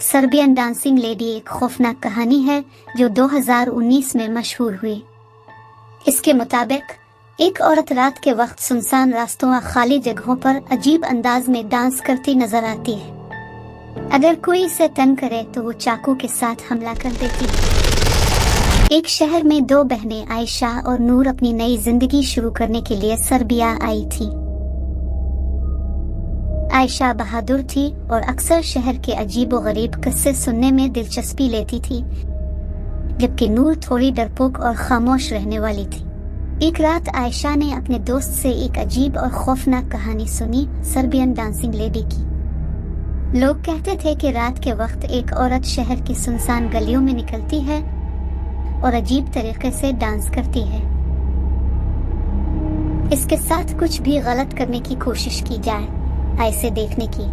Serbian dancing lady एक खौफनाक कहानी है जो 2019 में मशहूर हुई। इसके मुताबिक एक औरत रात के वक्त सुनसान रास्तों और खाली जगहों पर अजीब अंदाज में डांस करती नजर आती है। अगर कोई इसे तंग करे तो वो चाकू के साथ हमला कर देती है। एक शहर में दो बहनें आयशा और नूर अपनी नई जिंदगी शुरू करने के लिए सर्बिया आई थी। आयशा बहादुर थी और अक्सर शहर के अजीबोगरीब किस्से सुनने में दिलचस्पी लेती थी, जबकि नूर थोड़ी डरपोक और खामोश रहने वाली थी। एक रात आयशा ने अपने दोस्त से एक अजीब और खौफनाक कहानी सुनी सर्बियन डांसिंग लेडी की। लोग कहते थे कि रात के वक्त एक औरत शहर की सुनसान गलियों में निकलती है और अजीब तरीके से डांस करती है। इसके साथ कुछ भी गलत करने की कोशिश की जाए ऐसे देखने की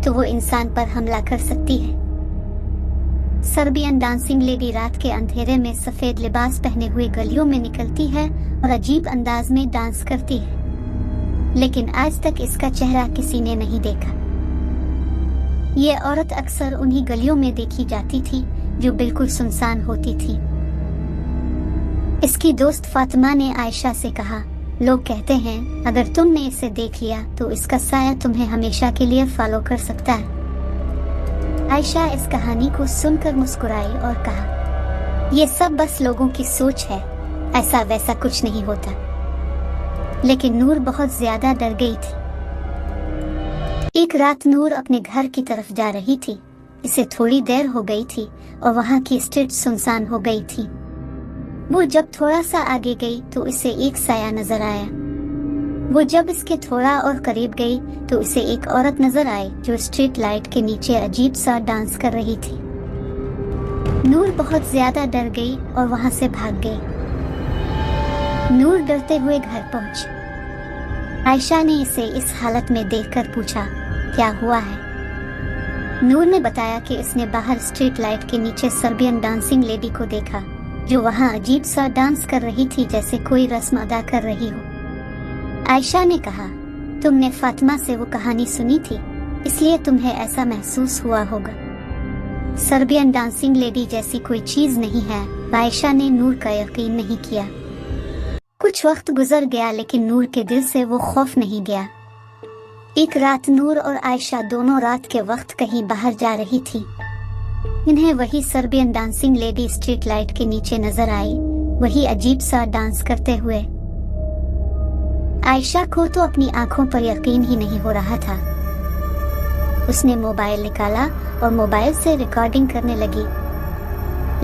तो वो इंसान पर हमला कर सकती है। सर्बियन डांसिंग लेडी रात के अंधेरे में सफेद लिबास पहने हुए गलियों में निकलती है और अजीब अंदाज में डांस करती है, लेकिन आज तक इसका चेहरा किसी ने नहीं देखा। ये औरत अक्सर उन्हीं गलियों में देखी जाती थी जो बिल्कुल सुनसान होती थी। इसकी दोस्त फातिमा ने आयशा से कहा, लोग कहते हैं अगर तुमने इसे देख लिया तो इसका साया तुम्हें हमेशा के लिए फॉलो कर सकता है। आयशा इस कहानी को सुनकर मुस्कुराई और कहा, यह सब बस लोगों की सोच है, ऐसा वैसा कुछ नहीं होता। लेकिन नूर बहुत ज्यादा डर गई थी। एक रात नूर अपने घर की तरफ जा रही थी। इसे थोड़ी देर हो गई थी और वहाँ की स्ट्रीट सुनसान हो गई थी। वो जब थोड़ा सा आगे गई तो इसे एक साया नजर आया। वो जब इसके थोड़ा और करीब गई तो इसे एक औरत नजर आई जो स्ट्रीट लाइट के नीचे अजीब सा डांस कर रही थी। नूर बहुत ज्यादा डर गई और वहां से भाग गई। नूर डरते हुए घर पहुंची। आयशा ने इसे इस हालत में देखकर पूछा, क्या हुआ है? नूर ने बताया कि इसने बाहर स्ट्रीट लाइट के नीचे सर्बियन डांसिंग लेडी को देखा जो वहाँ अजीब सा डांस कर रही थी, जैसे कोई रस्म अदा कर रही हो। आयशा ने कहा, तुमने फातिमा से वो कहानी सुनी थी, इसलिए तुम्हें ऐसा महसूस हुआ होगा। सर्बियन डांसिंग लेडी जैसी कोई चीज नहीं है। आयशा ने नूर का यकीन नहीं किया। कुछ वक्त गुजर गया लेकिन नूर के दिल से वो खौफ नहीं गया। एक रात नूर और आयशा दोनों रात के वक्त कहीं बाहर जा रही थी। इन्हें वही Serbian dancing lady street light के नीचे नजर आई, वही अजीब सा डांस करते हुए। आयशा को तो अपनी आंखों पर यकीन ही नहीं हो रहा था। उसने मोबाइल निकाला और मोबाइल से रिकॉर्डिंग करने लगी,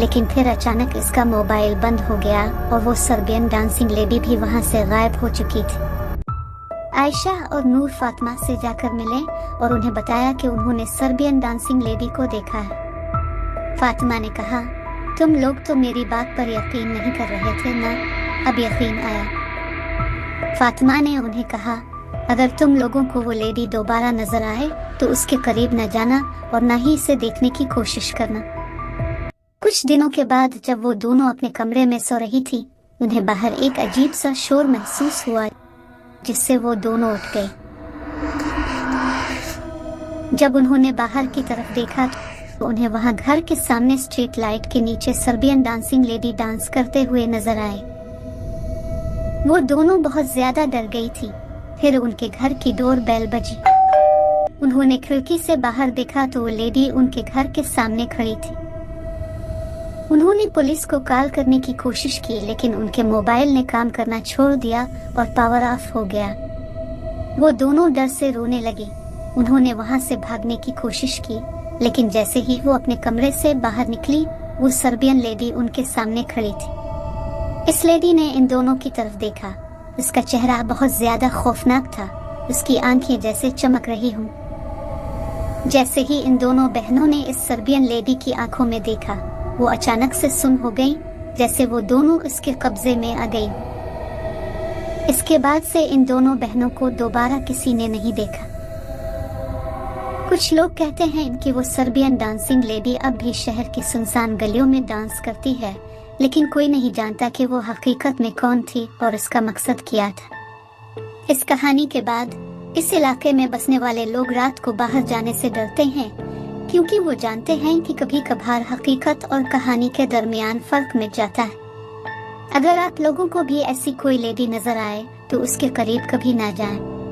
लेकिन फिर अचानक इसका मोबाइल बंद हो गया और वो सर्बियन डांसिंग लेडी भी वहां से गायब हो चुकी थी। आयशा और नूर फातिमा से जाकर मिले और उन्हें बताया कि उन्होंने सर्बियन डांसिंग लेडी को देखा है। फातिमा ने कहा, तुम लोग तो मेरी बात पर यकीन नहीं कर रहे थे ना, अब यकीन आया। फातिमा ने उन्हें कहा, अगर तुम लोगों को वो लेडी दोबारा नजर आए तो उसके करीब न जाना और न ही इसे देखने की कोशिश करना। कुछ दिनों के बाद जब वो दोनों अपने कमरे में सो रही थी, उन्हें बाहर एक अजीब सा शोर महसूस हुआ, जिससे वो दोनों उठ गए। जब उन्होंने बाहर की तरफ देखा तो उन्हें वहां घर के सामने स्ट्रीट लाइट के नीचे सर्बियन डांसिंग लेडी डांस करते हुए नजर आए। वो दोनों बहुत ज्यादा डर गई थी। फिर उनके घर की डोर बेल बजी। उन्होंने खिड़की से बाहर देखा तो वो लेडी उनके घर के सामने खड़ी थी। उन्होंने पुलिस को कॉल करने की कोशिश की, लेकिन उनके मोबाइल ने काम करना छोड़ दिया और पावर ऑफ हो गया। वो दोनों डर से रोने लगी। उन्होंने वहां से भागने की कोशिश की, लेकिन जैसे ही वो अपने कमरे से बाहर निकली, वो सर्बियन लेडी उनके सामने खड़ी थी। इस लेडी ने इन दोनों की तरफ देखा। उसका चेहरा बहुत ज्यादा खौफनाक था। उसकी आंखें जैसे चमक रही हों। जैसे ही इन दोनों बहनों ने इस सर्बियन लेडी की आंखों में देखा, वो अचानक से सुन्न हो गई, जैसे वो दोनों इसके कब्जे में आ गई। इसके बाद से इन दोनों बहनों को दोबारा किसी ने नहीं देखा। कुछ लोग कहते हैं कि वो सर्बियन डांसिंग लेडी अब भी शहर की सुनसान गलियों में डांस करती है, लेकिन कोई नहीं जानता कि वो हकीकत में कौन थी और इसका मकसद क्या था। इस कहानी के बाद इस इलाके में बसने वाले लोग रात को बाहर जाने से डरते हैं क्योंकि वो जानते हैं कि कभी कभार हकीकत और कहानी के दरमियान फर्क मिट जाता है। अगर आप लोगों को भी ऐसी कोई लेडी नजर आए तो उसके करीब कभी ना जाएं।